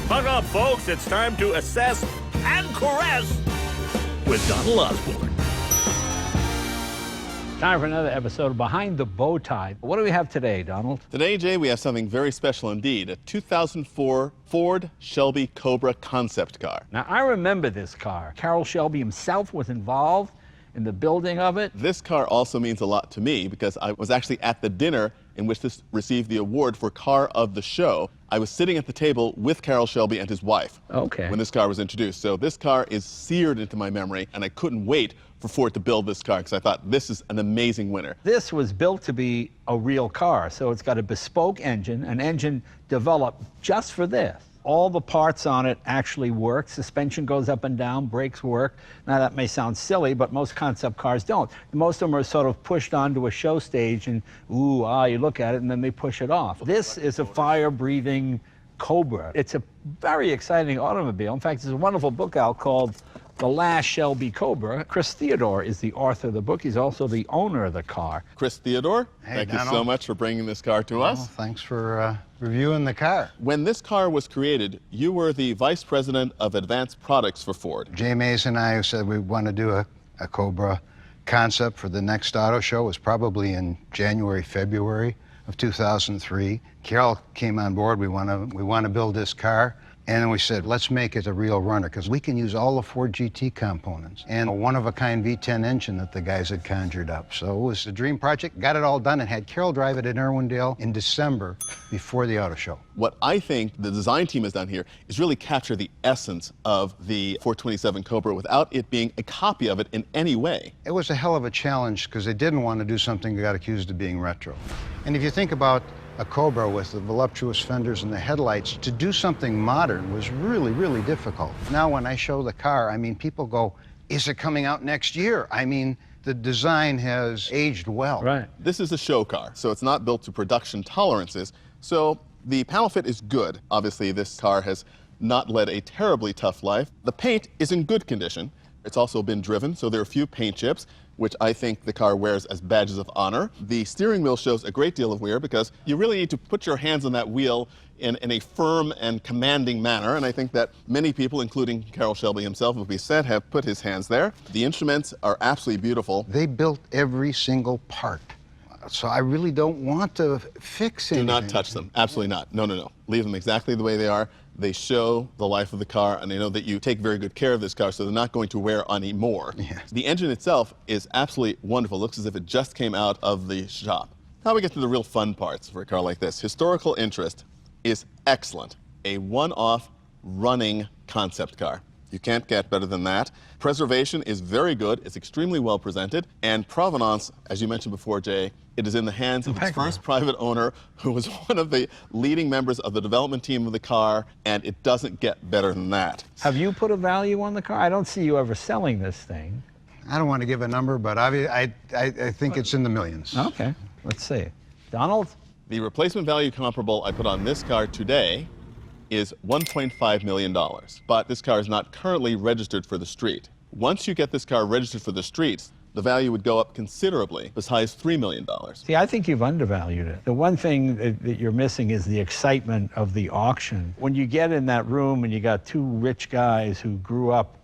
Buck up, folks. It's time to assess and caress with Donald Osborne. Time for another episode of Behind the Bow Tie. What do we have today, Donald? Today, Jay, we have something very special indeed, a 2004 Ford Shelby Cobra concept car. Now, I remember this car. Carroll Shelby himself was involved in the building of it. This car also means a lot to me because I was actually at the dinner in which this received the award for Car of the Show. I was sitting at the table with Carroll Shelby and his wife when this car was introduced. So this car is seared into my memory, and I couldn't wait for Ford to build this car because I thought this is an amazing winner. This was built to be a real car, so it's got a bespoke engine, an engine developed just for this. All the parts on it actually work. Suspension goes up and down, brakes work. Now that may sound silly, but most concept cars don't. Most of them are sort of pushed onto a show stage and you look at it and then they push it off. This is a fire-breathing Cobra. It's a very exciting automobile. In fact, there's a wonderful book out called The Last Shelby Cobra. Chris Theodore is the author of the book. He's also the owner of the car. Chris Theodore, thank Donald. you so much for bringing this car to us. Thanks for reviewing the car. When this car was created, you were the vice president of advanced products for Ford. Jay Mays and I said we want to do a Cobra concept for the next auto show. It was probably in January, February of 2003. Carroll came on board. We want to build this car. And then we said, let's make it a real runner, because we can use all the Ford GT components and a one-of-a-kind V10 engine that the guys had conjured up. So it was a dream project, got it all done, and had Carroll drive it in Irwindale in December before the auto show. What I think the design team has done here is really capture the essence of the 427 Cobra without it being a copy of it in any way. It was a hell of a challenge, because they didn't want to do something that got accused of being retro. And if you think about a Cobra with the voluptuous fenders and the headlights, to do something modern was really, really difficult. Now when I show the car, I mean, people go, is it coming out next year? I mean, the design has aged well. Right. This is a show car, so it's not built to production tolerances. So the panel fit is good. Obviously, this car has not led a terribly tough life. The paint is in good condition. It's also been driven, so there are a few paint chips, which I think the car wears as badges of honor. The steering wheel shows a great deal of wear because you really need to put your hands on that wheel in a firm and commanding manner, and I think that many people, including Carroll Shelby himself, will be said, have put his hands there. The instruments are absolutely beautiful. They built every single part, so I really don't want to fix anything. Do not touch them. Absolutely not. No, no, no. Leave them exactly the way they are. They show the life of the car, and they know that you take very good care of this car, so they're not going to wear anymore. Yeah. The engine itself is absolutely wonderful. It looks as if it just came out of the shop. Now we get to the real fun parts for a car like this. Historical interest is excellent. A one-off running concept car. You can't get better than that. Preservation is very good. It's extremely well presented. And provenance, as you mentioned before, Jay, it is in the hands of its first private owner, who was one of the leading members of the development team of the car, and it doesn't get better than that. Have you put a value on the car? I don't see you ever selling this thing. I don't want to give a number, but I think it's in the millions. Okay, let's see. Donald? The replacement value comparable I put on this car today is $1.5 million, but this car is not currently registered for the street. Once you get this car registered for the streets, the value would go up considerably, as high as $3 million. See, I think you've undervalued it. The one thing that you're missing is the excitement of the auction. When you get in that room and you got two rich guys who grew up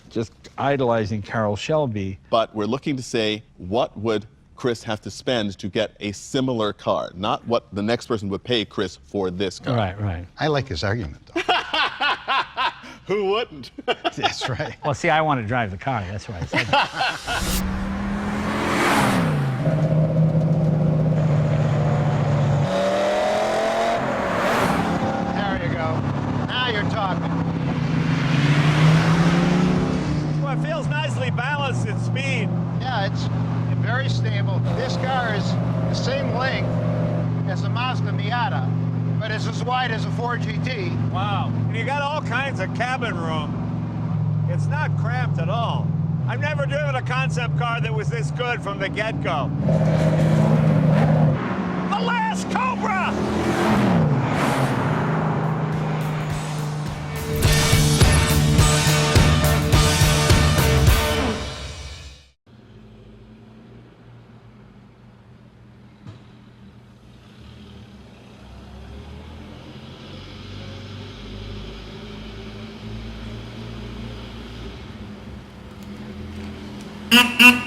just idolizing Carroll Shelby. But we're looking to say, what would Chris have to spend to get a similar car, not what the next person would pay Chris for this car. Right, right. I like his argument, though. Who wouldn't? That's right. Well, see, I want to drive the car. That's why I said that. There you go. Now you're talking. Well, it feels nicely balanced in speed. Yeah, it's very stable. This car is the same length as a Mazda Miata, but it's as wide as a Ford GT. Wow. And you got all kinds of cabin room. It's not cramped at all. I've never driven a concept car that was this good from the get-go. The last Cobra! you.